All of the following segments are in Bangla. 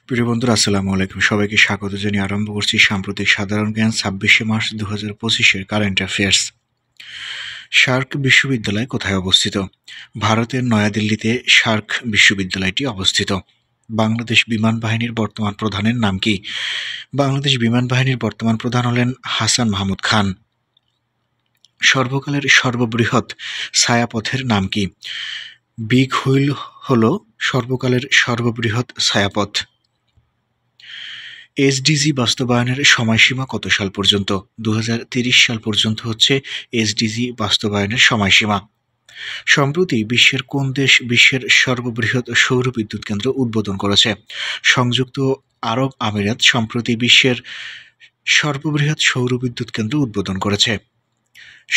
প্রিয় বন্ধুরা, আসসালামু আলাইকুম। সবাইকে স্বাগত জানিয়ে আরম্ভ করছি সাম্প্রতিক সাধারণ জ্ঞান ২৬শে মার্চ ২০২৫-এর কারেন্ট অ্যাফেয়ার্স। সার্ক বিশ্ববিদ্যালয় কোথায় অবস্থিত? ভারতের নয়াদিল্লিতে সার্ক বিশ্ববিদ্যালয়টি অবস্থিত। বাংলাদেশ বিমান বাহিনীর বর্তমান প্রধানের নাম কি? বাংলাদেশ বিমান বাহিনীর বর্তমান প্রধান হলেন হাসান মাহমুদ খান। সর্বকালের সর্ববৃহৎ ছায়াপথের নাম কি? বিগ হুইল হল সর্বকালের সর্ববৃহৎ ছায়াপথ। এসডিজি বাস্তবায়নের সময়সীমা কত সাল পর্যন্ত? ২০৩০ সাল পর্যন্ত হচ্ছে এসডিজি বাস্তবায়নের সময়সীমা। সম্প্রতি বিশ্বের কোন দেশ বিশ্বের সর্ববৃহৎ সৌর বিদ্যুৎ কেন্দ্র উদ্বোধন করেছে? সংযুক্ত আরব আমিরাত সম্প্রতি বিশ্বের সর্ববৃহৎ সৌর বিদ্যুৎ কেন্দ্র উদ্বোধন করেছে।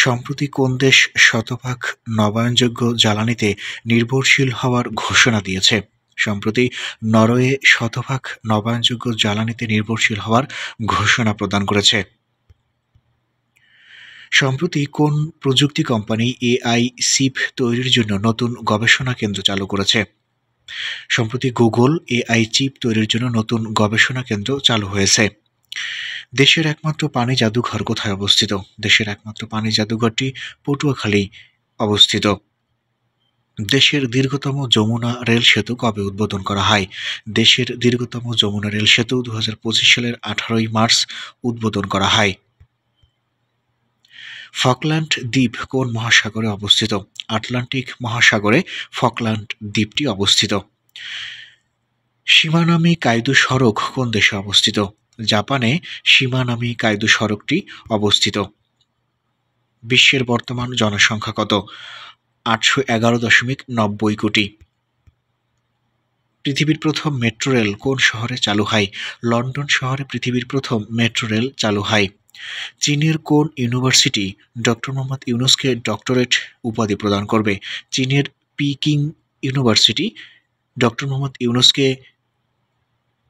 সম্প্রতি কোন দেশ শতভাগ নবায়নযোগ্য জ্বালানিতে নির্ভরশীল হওয়ার ঘোষণা দিয়েছে? সম্প্রতি নরওয়ে শতভাগ নবায়নযোগ্য জ্বালানিতে নির্ভরশীল হওয়ার ঘোষণা প্রদান করেছে। সম্প্রতি কোন প্রযুক্তি কোম্পানি এআই চিপ তৈরির জন্য নতুন গবেষণা কেন্দ্র চালু করেছে? সম্প্রতি গুগল এআই চিপ তৈরির জন্য নতুন গবেষণা কেন্দ্র চালু হয়েছে। দেশের একমাত্র পানি জাদুঘর কোথায় অবস্থিত? দেশের একমাত্র পানি জাদুঘরটি পটুয়াখালী অবস্থিত। দেশের দীর্ঘতম যমুনা রেল সেতু কবে উদ্বোধন করা হয়? দেশের দীর্ঘতম যমুনা রেল সেতু ২০২৫ সালের ১৮ মার্চ উদ্বোধন করা হয়। ফকল্যান্ড দ্বীপ কোন মহাসাগরে অবস্থিত? আটলান্টিক মহাসাগরে ফকল্যান্ড দ্বীপটি অবস্থিত। শিমানামি কাইদু সড়ক কোন দেশে অবস্থিত? জাপানে শিমানামি কাইদু সড়কটি অবস্থিত। বিশ্বের বর্তমান জনসংখ্যা কত? ৮১১.৯০ কোটি। পৃথিবীর প্রথম মেট্রো রেল কোন শহরে চালু হয়? লন্ডন শহরে পৃথিবীর প্রথম মেট্রো রেল চালু হয়। চীনের কোন ইউনিভার্সিটি ডক্টর মোহাম্মদ ইউনূসকে ডক্টরেট উপাধি প্রদান করবে? চীনের পিকিং ইউনিভার্সিটি ডক্টর মোহাম্মদ ইউনূসকে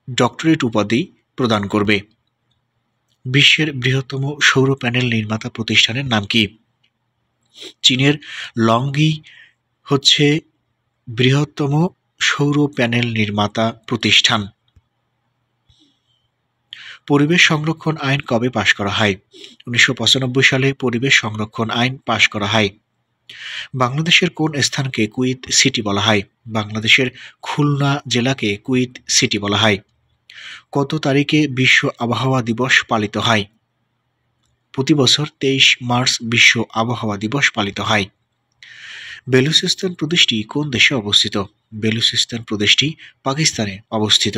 ডক্টরেট উপাধি প্রদান করবে। বিশ্বের বৃহত্তম সৌর প্যানেল নির্মাতা প্রতিষ্ঠানের নাম কি? চীনের লংগি হচ্ছে বৃহত্তম সৌর প্যানেল নির্মাতা প্রতিষ্ঠান। পরিবেশ সংরক্ষণ আইন কবে পাশ করা হয়? ১৯৯৫ সালে পরিবেশ সংরক্ষণ আইন পাশ করা হয়। বাংলাদেশের কোন স্থানকে কুইত সিটি বলা হয়? বাংলাদেশের খুলনা জেলাকে কুইত সিটি বলা হয়। কত তারিখে বিশ্ব আবহাওয়া দিবস পালিত হয়? প্রতি বছর ২৩ মার্চ বিশ্ব আবহাওয়া দিবস পালিত হয়। বেলুচিস্তান প্রদেশটি কোন দেশে অবস্থিত? বেলুচিস্তান প্রদেশটি পাকিস্তানে অবস্থিত।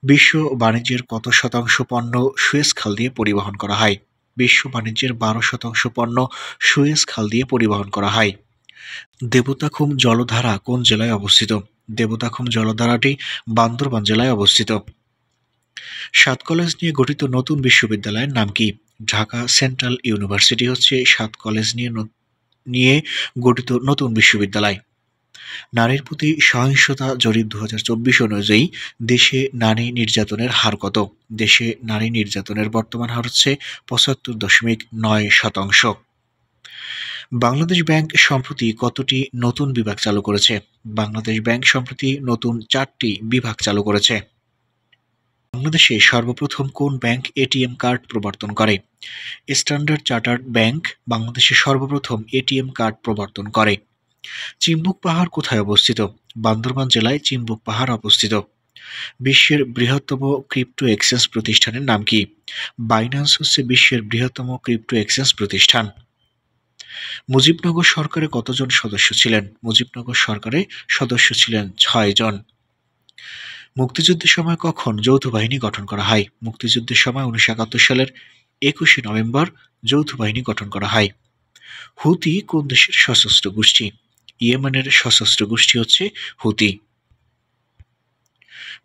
বিশ্ব বাণিজ্যের কত শতাংশ পণ্য সুয়েজ খাল দিয়ে পরিবহন করা হয়? বিশ্ব বাণিজ্যের ১২% পণ্য সুয়েজ খাল দিয়ে পরিবহন করা হয়। দেবতাখুম জলধারা কোন জেলায় অবস্থিত? দেবতাখুম জলধারাটি বান্দরবান জেলায় অবস্থিত। ৭ কলেজ নিয়ে গঠিত নতুন বিশ্ববিদ্যালয়ের নাম কি? ঢাকা সেন্ট্রাল ইউনিভার্সিটি হচ্ছে ৭ কলেজ নিয়ে গঠিত নতুন বিশ্ববিদ্যালয়। নারীর প্রতি সহিংসতা জরিপ ২০২৪ অনুযায়ী দেশে নারী নির্যাতনের হার কত? দেশে নারী নির্যাতনের বর্তমান হার হচ্ছে ৭৫.৯%। বাংলাদেশ ব্যাংক সম্প্রতি কতটি নতুন বিভাগ চালু করেছে? বাংলাদেশ ব্যাংক সম্প্রতি নতুন ৪টি বিভাগ চালু করেছে। বাংলাদেশে সর্বপ্রথম কোন ব্যাংক এটিএম কার্ড প্রবর্তন করে? স্ট্যান্ডার্ড চার্টার্ড ব্যাংক বাংলাদেশে সর্বপ্রথম এটিএম কার্ড প্রবর্তন করে। চিম্বুক পাহাড় কোথায় অবস্থিত? বান্দরবান জেলায় চিম্বুক পাহাড় অবস্থিত। বিশ্বের বৃহত্তম ক্রিপ্টো এক্সচেঞ্জ প্রতিষ্ঠানের নাম কি? বাইন্যান্স হচ্ছে বিশ্বের বৃহত্তম ক্রিপ্টো এক্সচেঞ্জ প্রতিষ্ঠান। মুজিবনগর সরকারে কতজন সদস্য ছিলেন? মুজিবনগর সরকারে সদস্য ছিলেন ৬ জন। মুক্তিযুদ্ধের সময় কখন যৌথ বাহিনী গঠন করা হয়? মুক্তিযুদ্ধের সময় ১৯৭১ সালের ২১শে নভেম্বর যৌথ বাহিনী গঠন করা হয়। হুতি কোন দেশের সশস্ত্র গোষ্ঠী? ইয়েমেনের সশস্ত্র গোষ্ঠী হচ্ছে হুতি।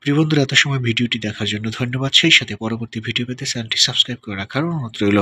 প্রিয় বন্ধুরা, এত সময় ভিডিওটি দেখার জন্য ধন্যবাদ। সেই সাথে পরবর্তী ভিডিও পেতে চ্যানেলটি সাবস্ক্রাইব করে রাখার অনুরোধ রইল।